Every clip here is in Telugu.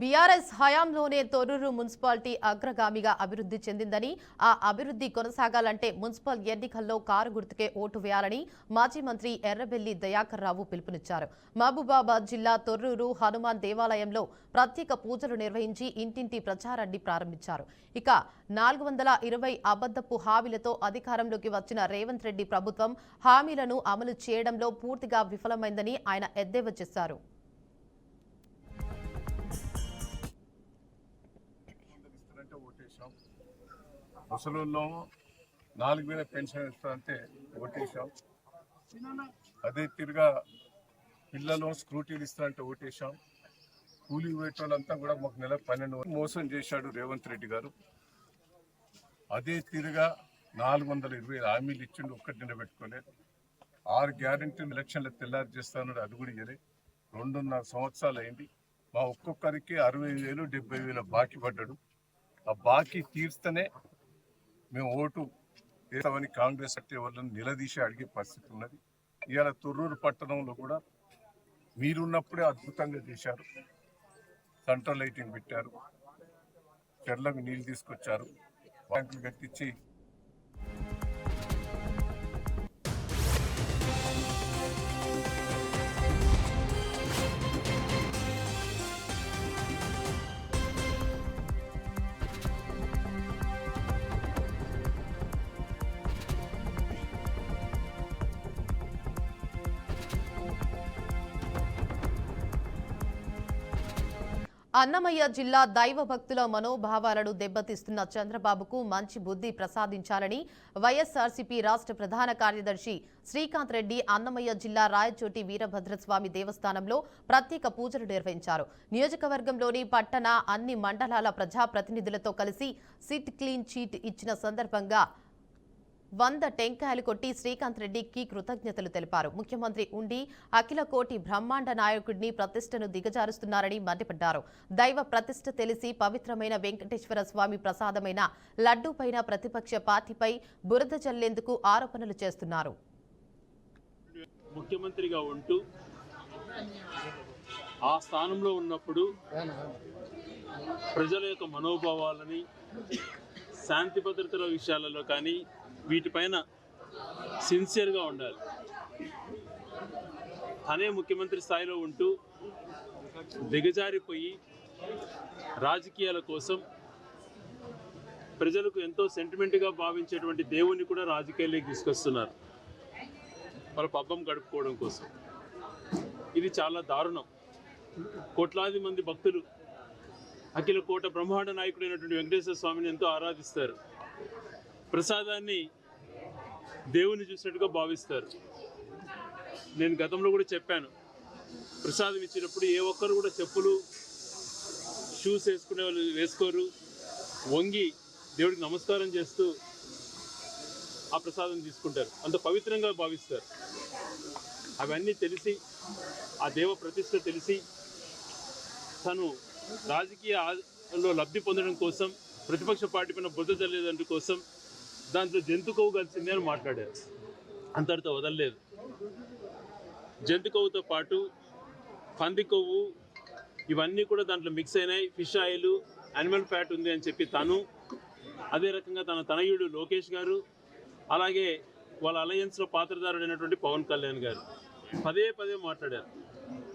బీఆర్ఎస్ హయాంలోనే తొర్రూరు మున్సిపాలిటీ అగ్రగామిగా అభివృద్ధి చెందిందని, ఆ అభివృద్ధి కొనసాగాలంటే మున్సిపల్ ఎన్నికల్లో కారు గుర్తుకే ఓటు వేయాలని మాజీ మంత్రి ఎర్రబెల్లి దయాకర్ రావు పిలుపునిచ్చారు. మహబూబాబాద్ జిల్లా తొర్రూరు హనుమాన్ దేవాలయంలో ప్రత్యేక పూజలు నిర్వహించి ఇంటింటి ప్రచారాన్ని ప్రారంభించారు. ఇక 420 అబద్ధపు హామీలతో అధికారంలోకి వచ్చిన రేవంత్ రెడ్డి ప్రభుత్వం హామీలను అమలు చేయడంలో పూర్తిగా విఫలమైందని ఆయన ఎద్దేవా చేశారు. ముసలుల్లో 4000 పెన్షన్ ఇస్తారంటే ఓటేశాం. అదే తిరిగా పిల్లలు స్క్రూటీలు ఇస్తారంటే ఓటేశాం. కూలీ పెట్టాలంతా కూడా మాకు నెల 12 మోసం చేశాడు రేవంత్ రెడ్డి గారు. అదే తిరిగా 420 హామీలు ఇచ్చిండు, ఒక్కటి నిలబెట్టుకోలేదు. 6 గ్యారెంటీలు ఎలక్షన్లు తెల్లారి చేస్తాను, అది కూడా ఇయ్యలే. 2.5 సంవత్సరాలు అయింది. మా ఒక్కొక్కరికి 60,000 70,000 బాకీ పడ్డాడు. ఆ బాకీ తీర్స్తేనే మేము ఓటు వేస్తామని కాంగ్రెస్ పార్టీ వాళ్ళని నిలదీసి అడిగే పరిస్థితి ఉన్నది. ఇవాళ తొర్రూరు పట్టణంలో కూడా మీరున్నప్పుడే అద్భుతంగా చేశారు. సెంట్రల్ లైటింగ్ పెట్టారు, చెర్లకు నీళ్లు తీసుకొచ్చారు, బ్యాంకులు కట్టించి అన్నమయ్య జిల్లా దైవ భక్తుల మనోభావాలను దెబ్బతీస్తున్న చంద్రబాబుకు మంచి బుద్ధి ప్రసాదించాలని వైఎస్ఆర్సీపీ రాష్ట్ర ప్రధాన కార్యదర్శి శ్రీకాంత్ రెడ్డి అన్నమయ్య జిల్లా రాయచోటి వీరభద్రస్వామి దేవస్థానంలో ప్రత్యేక పూజలు నిర్వహించారు. నియోజకవర్గంలోని పట్టణ అన్ని మండలాల ప్రజాప్రతినిధులతో కలిసి సిట్ క్లీన్ చీట్ ఇచ్చిన సందర్భంగా 100 టెంకాయలు కొట్టి శ్రీకాంత్ రెడ్డికి కృతజ్ఞతలు తెలిపారు. ముఖ్యమంత్రి ఉండి అఖిల కోటి బ్రహ్మాండ నాయకుడిని ప్రతిష్టను దిగజారుస్తున్నారని మండిపడ్డారు. దైవ ప్రతిష్ట తెలిసి పవిత్రమైన వెంకటేశ్వర స్వామి ప్రసాదమైన లడ్డూపైన ప్రతిపక్ష పార్టీపై బురద చల్లేందుకు ఆరోపణలు చేస్తున్నారు. ముఖ్యమంత్రిగా ఉంటూ ఆ స్థానంలో ఉన్నప్పుడు ప్రజల యొక్క మనోభావాలని, శాంతి భద్రతల విషయాలలో కానీ వీటిపైన సిన్సియర్గా ఉండాలి. అనే ముఖ్యమంత్రి స్థాయిలో ఉంటూ దిగజారిపోయి రాజకీయాల కోసం ప్రజలకు ఎంతో సెంటిమెంట్గా భావించేటువంటి దేవుణ్ణి కూడా రాజకీయాల్లోకి తీసుకొస్తున్నారు వాళ్ళ పబ్బం గడుపుకోవడం కోసం. ఇది చాలా దారుణం. కోట్లాది మంది భక్తులు అఖిల కోట బ్రహ్మాండ నాయకుడైనటువంటి వెంకటేశ్వర స్వామిని ఎంతో ఆరాధిస్తారు. ప్రసాదాన్ని దేవుని చూసినట్టుగా భావిస్తారు. నేను గతంలో కూడా చెప్పాను, ప్రసాదం ఇచ్చినప్పుడు ఏ ఒక్కరు కూడా చెప్పులు షూస్ వేసుకునే వాళ్ళు వేసుకోరు, వంగి దేవుడికి నమస్కారం చేస్తూ ఆ ప్రసాదం తీసుకుంటారు, అంత పవిత్రంగా భావిస్తారు. అవన్నీ తెలిసి, ఆ దేవ ప్రతిష్ట తెలిసి తను రాజకీయాల్లో లబ్ధి పొందడం కోసం, ప్రతిపక్ష పార్టీ పైన బురద చల్లేదంటు కోసం దాంట్లో జంతు కొవ్వు కలిసింది అని మాట్లాడారు. అంతటితో వదలలేదు. జంతు కొవ్వుతో పాటు పంది కొవ్వు ఇవన్నీ కూడా దాంట్లో మిక్స్ అయినాయి. ఫిష్ ఆయిల్, యానిమల్ ఫ్యాట్ ఉంది అని చెప్పి తను, అదే రకంగా తన తనయుడు లోకేష్ గారు, అలాగే వాళ్ళ అలయన్స్లో పాత్రధారుడైనటువంటి పవన్ కళ్యాణ్ గారు పదే మాట్లాడారు.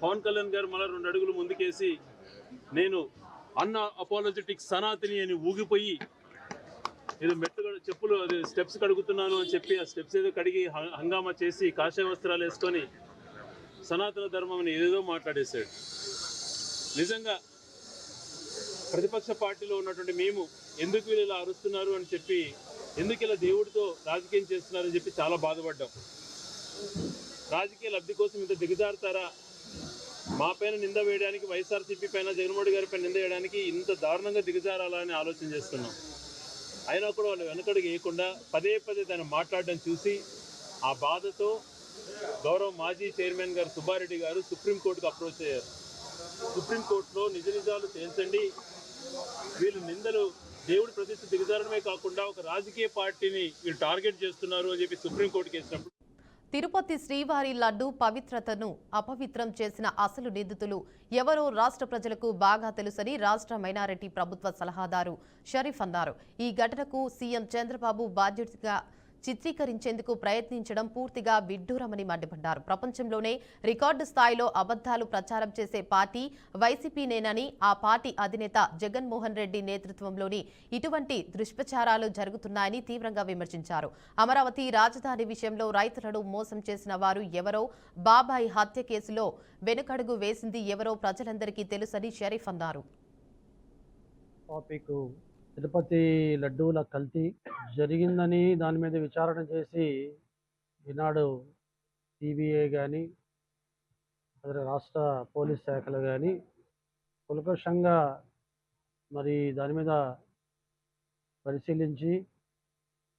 పవన్ కళ్యాణ్ గారు మళ్ళీ 2 అడుగులు ముందుకేసి నేను అన్న అపాలజెటిక్ సనాతని అని ఊగిపోయి ఏదో చెప్పులు అది స్టెప్స్ కడుగుతున్నాను అని చెప్పి ఆ స్టెప్స్ ఏదో కడిగి హంగామా చేసి కాషాయ వస్త్రాలు వేసుకొని సనాతన ధర్మం అని ఏదేదో మాట్లాడేశాడు. నిజంగా ప్రతిపక్ష పార్టీలో ఉన్నటువంటి మేము ఎందుకు వీళ్ళు ఇలా అరుస్తున్నారు అని చెప్పి, ఎందుకు ఇలా దేవుడితో రాజకీయం చేస్తున్నారని చెప్పి చాలా బాధపడ్డాం. రాజకీయ లబ్ధి కోసం ఇంత దిగజారుతారా? మా పైన నింద వేయడానికి, వైఎస్ఆర్సీపీ పైన, జగన్మోహన్ గారి పైన నింద వేయడానికి ఇంత దారుణంగా దిగజారాలా అని ఆలోచన చేస్తున్నాం. అయినా కూడా వాళ్ళు వెనకడుగు వేయకుండా పదే దాన్ని మాట్లాడడం చూసి ఆ బాధతో గౌరవ మాజీ చైర్మన్ గారు సుబ్బారెడ్డి గారు సుప్రీంకోర్టుకు అప్రోచ్ అయ్యారు. సుప్రీంకోర్టులో నిజాలు తేల్చండి, వీళ్ళు నిందలు దేవుడి ప్రతిష్ట దిగజారడమే కాకుండా ఒక రాజకీయ పార్టీని వీళ్ళు టార్గెట్ చేస్తున్నారు అని చెప్పి సుప్రీంకోర్టుకి వేసినప్పుడు తిరుపతి శ్రీవారి లడ్డు పవిత్రతను అపవిత్రం చేసిన అసలు నిందితులు ఎవరో రాష్ట్ర ప్రజలకు బాగా తెలుసని రాష్ట్ర మైనారిటీ ప్రభుత్వ సలహాదారు షరీఫ్ అన్నారు. ఈ ఘటనకు సీఎం చంద్రబాబు బాధ్యతగా చిత్రీకరించేందుకు ప్రయత్నించడం పూర్తిగా విడ్డూరమని మండిపడ్డారు. ప్రపంచంలోనే రికార్డు స్థాయిలో అబద్ధాలు ప్రచారం చేసే పార్టీ వైసీపీనేనని, ఆ పార్టీ అధినేత జగన్మోహన్ రెడ్డి నేతృత్వంలోని ఇటువంటి దుష్ప్రచారాలు జరుగుతున్నాయని తీవ్రంగా విమర్శించారు. అమరావతి రాజధాని విషయంలో రైతులను మోసం చేసిన వారు ఎవరో, బాబాయ్ హత్య కేసులో వెనుకడుగు వేసింది ఎవరో ప్రజలందరికీ తెలుసని షరీఫ్ అన్నారు. తిరుపతి లడ్డూల కల్తీ జరిగిందని దాని మీద విచారణ చేసి ఈనాడు సిబిఐ కానీ అదే రాష్ట్ర పోలీస్ శాఖలు కానీ కులకషంగా మరి దాని మీద పరిశీలించి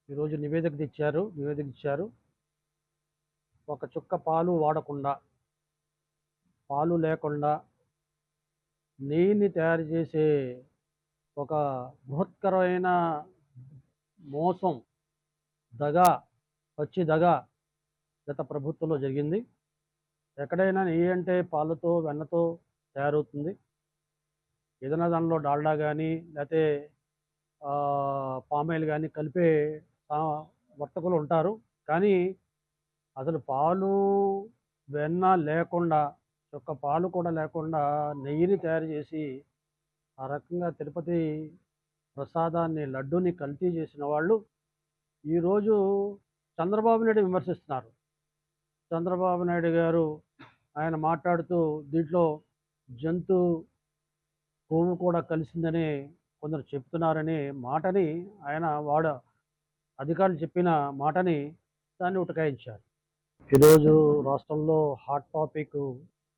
ఈరోజు నివేదిక ఇచ్చారు. ఒక చుక్క పాలు వాడకుండా, పాలు లేకుండా నెయ్యిని తయారు చేసే ఒక బృహత్కరమైన మోసం, పచ్చి దగా గత ప్రభుత్వంలో జరిగింది. ఎక్కడైనా నెయ్యి అంటే పాలతో, వెన్నతో తయారవుతుంది. ఏదైనా దానిలో డాల్డా కానీ లేకపోతే పామాయిల్ కానీ కలిపే వర్తకులు ఉంటారు. కానీ అసలు పాలు, వెన్న లేకుండా, ఒక్క పాలు కూడా లేకుండా నెయ్యిని తయారు చేసి ఆ రకంగా తిరుపతి ప్రసాదాన్ని, లడ్డూని కల్తీ చేసిన వాళ్ళు ఈరోజు చంద్రబాబు నాయుడు విమర్శిస్తున్నారు. చంద్రబాబు నాయుడు గారు ఆయన మాట్లాడుతూ దీంట్లో జంతు కొవ్వు కూడా కలిసిందని కొందరు చెప్తున్నారనే మాటని ఆయన అధికారులు చెప్పిన మాటని దాన్ని ఉటకాయించారు. ఈరోజు రాష్ట్రంలో హాట్ టాపిక్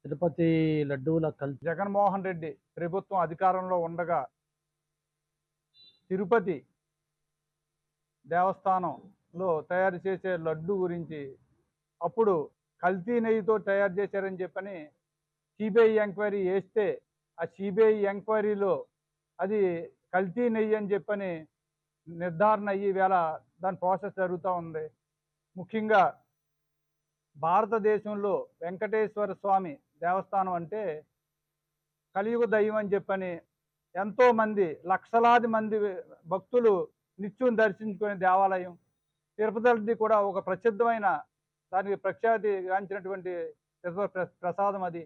తిరుపతి లడ్డూల కల్తీ. జగన్మోహన్ రెడ్డి ప్రభుత్వం అధికారంలో ఉండగా తిరుపతి దేవస్థానంలో తయారు చేసే లడ్డు గురించి అప్పుడు కల్తీ నెయ్యితో తయారు చేశారని చెప్పని సిబిఐ ఎంక్వైరీ వేస్తే, ఆ సిబిఐ ఎంక్వైరీలో అది కల్తీ నెయ్యి అని చెప్పని నిర్ధారణ అయ్యి వేళ దాని ప్రాసెస్ జరుగుతూ ఉంది. ముఖ్యంగా భారతదేశంలో వెంకటేశ్వర స్వామి దేవస్థానం అంటే కలియుగ దైవం అని చెప్పని ఎంతోమంది, లక్షలాది మంది భక్తులు నిత్యం దర్శించుకునే దేవాలయం. తిరుపతి కూడా ఒక ప్రసిద్ధమైన, దానికి ప్రఖ్యాతి గాంచినటువంటి ప్రసాదం అది.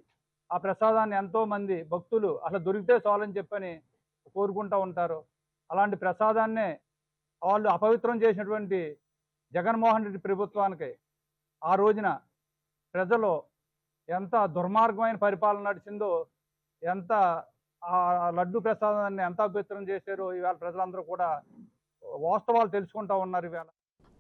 ఆ ప్రసాదాన్ని ఎంతోమంది భక్తులు అసలు దొరికితే చాలని చెప్పని కోరుకుంటూ ఉంటారు. అలాంటి ప్రసాదాన్నే వాళ్ళు అపవిత్రం చేసినటువంటి జగన్మోహన్ రెడ్డి ప్రభుత్వానికి ఆ రోజున ప్రజలు ఎంత దుర్మార్గమైన పరిపాలన నడిచిందో, ఎంత ఆ లడ్డు ప్రసాదాన్ని ఎంత అపవిత్రం చేశారో ఇవాళ ప్రజలందరూ కూడా వాస్తవాలు తెలుసుకుంటూ ఉన్నారు. ఇవాళ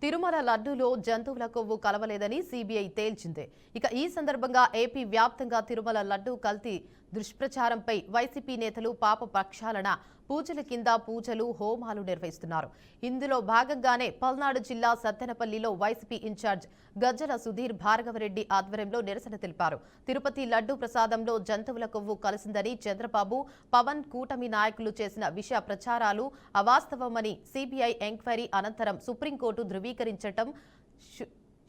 తిరుమల లడ్డూలో జంతువుల కొవ్వు కలవలేదని సిబిఐ తేల్చింది. ఇక ఈ సందర్భంగా ఏపీ వ్యాప్తంగా తిరుమల లడ్డూ కల్తీ దుష్ప్రచారంపై వైసీపీ నేతలు పాప ప్రక్షాళన పూజల కింద పూజలు, హోమాలు నిర్వహిస్తున్నారు. ఇందులో భాగంగానే పల్నాడు జిల్లా సత్తెనపల్లిలో వైసీపీ ఇన్ఛార్జ్ గజ్జల సుధీర్ భార్గవరెడ్డి ఆధ్వర్యంలో నిరసన తెలిపారు. తిరుపతి లడ్డూ ప్రసాదంలో జంతువుల కొవ్వు కలిసిందని చంద్రబాబు, పవన్ కూటమి నాయకులు చేసిన విషయ ప్రచారాలు అవాస్తవమని సిబిఐ ఎంక్వైరీ అనంతరం సుప్రీంకోర్టు ధృవీకరించడం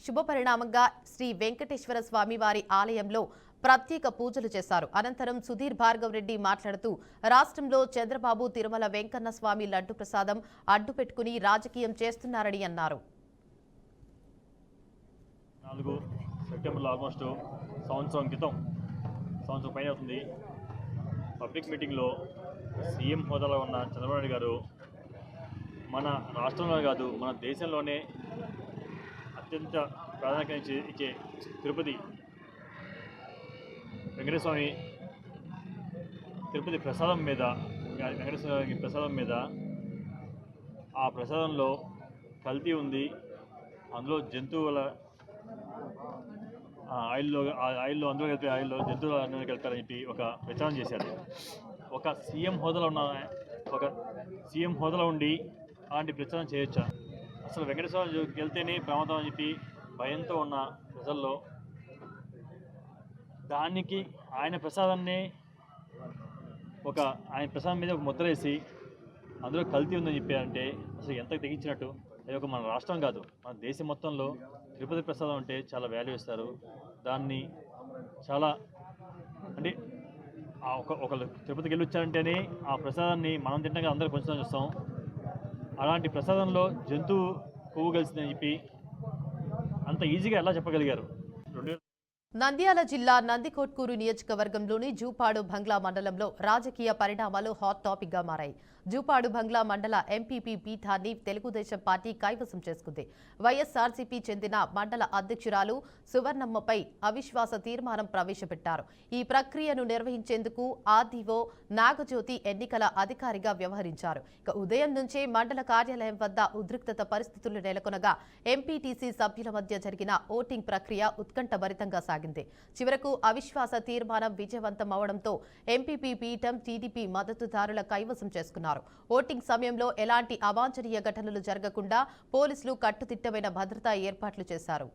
శుభపరిణామంగా శ్రీ వెంకటేశ్వర స్వామివారి ఆలయంలో ప్రత్యేక పూజలు చేశారు. అనంతరం సుధీర్ భార్గవ్ రెడ్డి మాట్లాడుతూ రాష్ట్రంలో చంద్రబాబు తిరుమల వెంకన్న స్వామి లడ్డు ప్రసాదం అడ్డు పెట్టుకుని రాజకీయం చేస్తున్నారని అన్నారు. 4 సెప్టెంబర్లో ఆల్మోస్ట్ సంవత్సరం పైన అవుతుంది. పబ్లిక్ మీటింగ్లో సీఎం హోదాలో ఉన్న చంద్రబాబు నాయుడు గారు మన రాష్ట్రంలో కాదు, మన దేశంలోనే అత్యంత ప్రాధాన్యత ఇచ్చే తిరుపతి వెంకటేశ్వర తిరుపతి ప్రసాదం మీద, వెంకటేశ్వర ప్రసాదం మీద ఆ ప్రసాదంలో కల్తీ ఉంది, అందులో జంతువుల ఆయిల్లో అందులో కలిపి ఆయిల్లో జంతువుల నూనె కలిపారని చెప్పి ఒక ప్రచారం చేశారు. ఒక సీఎం హోదాలో ఉండి అలాంటి ప్రచారం చేయొచ్చా? అసలు వెంకటేశ్వర వెళ్తేనే ప్రమాదం అని చెప్పి భయంతో ఉన్న ప్రజల్లో దానికి ఆయన ప్రసాదం మీద ఒక ముద్ర వేసి అందులో కల్తీ ఉందని చెప్పారంటే అసలు ఎంత తెగించినట్టు. అది ఒక మన రాష్ట్రం కాదు, మన దేశం మొత్తంలో తిరుపతి ప్రసాదం అంటే చాలా వాల్యూ ఇస్తారు. దాన్ని చాలా అంటే ఒకళ్ళు తిరుపతికి వెళ్ళి వచ్చారంటేనే ఆ ప్రసాదాన్ని మనం తింటాక అందరూ పంచుతాం చూస్తాం. అలాంటి ప్రసాదంలో జంతువు కొవ్వు కలిసిందని చెప్పి అంత ఈజీగా ఎలా చెప్పగలిగారు? నంద్యాల జిల్లా నందికొట్కూరు నియోజకవర్గంలోని జూపాడు బంగ్లా మండలంలో రాజకీయ పరిణామాలు హాట్ టాపిక్ గా మారాయి. జూపాడు బంగ్లా మండల ఎంపీపీ పీఠాన్ని తెలుగుదేశం పార్టీ కైవసం చేసుకుంది. వైఎస్ఆర్సీపీ చెందిన మండల అధ్యక్షురాలు సువర్ణమ్మపై అవిశ్వాస తీర్మానం ప్రవేశపెట్టారు. ఈ ప్రక్రియను నిర్వహించేందుకు ఆర్డీఓ నాగజ్యోతి ఎన్నికల అధికారిగా వ్యవహరించారు. ఇక ఉదయం నుంచే మండల కార్యాలయం వద్ద ఉద్రిక్తత పరిస్థితులు నెలకొనగా ఎంపీటీసీ సభ్యుల మధ్య జరిగిన ఓటింగ్ ప్రక్రియ ఉత్కంఠభరితంగా సాగింది. చివరకు అవిశ్వాస తీర్మానం విజయవంతం అవడంతో ఎంపీపీ పీఠం టీడీపీ మద్దతుదారుల కైవసం చేసుకున్నారు. ఓటింగ్ సమయంలో ఎలాంటి అవాంఛనీయ ఘటనలు జరగకుండా పోలీసులు కట్టుదిట్టమైన భద్రతా ఏర్పాట్లు చేశారు.